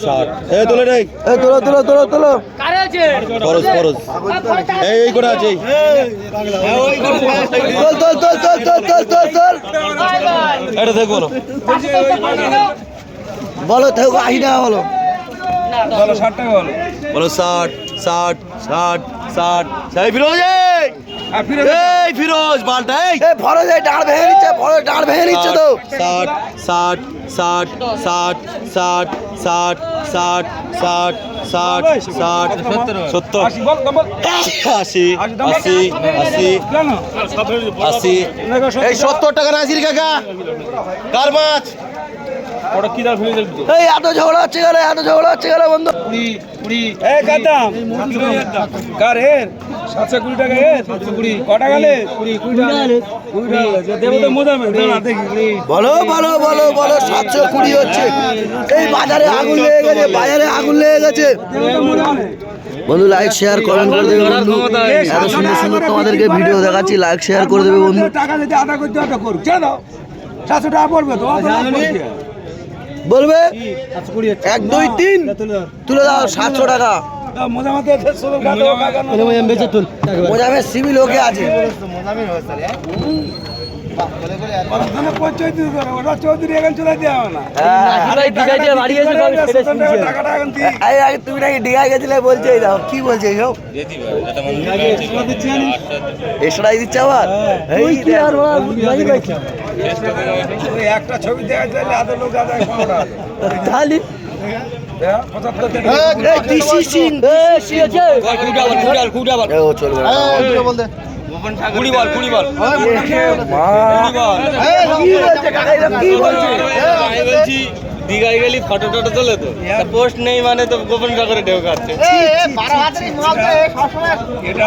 60 এই তোলে রে এই তোলো তোলো তোলো তোলো কারে আছে খরচ খরচ এই করে আছে তোল তোল তোল তোল তোল তোল তোল তোল এটা দেখ বলো বলো তো 80 টাকা বলো বলো 60 টাকা বলো বলো 60 60 60 60 এই ফিরোজ এই ফিরোজ বালটা এই এই ফরজ এই ডাল ভেঙে নিচ্ছে ফরজ ডাল ভেঙে নিচ্ছে তো 60 60 60 60 60 60 60 60 60 60 70 80 বল বল 80 80 80 80 এই 70 টাকা নাজির কাকা কার মাছ ওটা কি দাম ফেলে দিল এই এত ঝগড়া হচ্ছে গেলে এত ঝগড়া হচ্ছে গেলে বন্ধু 20 এই কাদাম কার এর 720 টাকা এর 720 কটা গেলে 20 টাকা দেবো তো মোদামে দাঁড়া দেখি বলো বলো বলো বলো 720 হচ্ছে এই বাজারে আগুন লেগে গেছে বাজারে আগুন লেগে গেছে বন্ধু লাইক শেয়ার কমেন্ট করে দেবে বন্ধু এত সুন্দর সুন্দর তোমাদেরকে ভিডিও দেখাচ্ছি লাইক শেয়ার করে দেবে বন্ধু টাকা যদি আদা করতে আদা করুক ছেড়ে দাও 700 টাকা পড়বে তো বলবে 1 2 3 তুলে দাও 700 টাকা মোদামাতে 100 টাকা মোজামে সিভিল ওকে আছে পঞ্চায়েত ওরা চৌধুরী এখন চলে দেওয়া না টাকাটা এখন দিই এই আগে তুমি নাকি ডিগায় গেছিলে বলছে এই দাও কি বলছে এইসব এক্সট্রাই দিচ্ছে আবার এই ওই একটা ছবি দেখা চাইলে আধা লোক আধা তাহলে 75 টাকা এই ডিসি সিং ও চলবে কুড়ি বল কি বলছে কাকা এটা কি বলছে আমি বলছি দীঘায় গেলি ফটো টটো তোলে তো পোস্ট নেই মানে তো গোপন করে ঢেউ খাচ্ছে এটা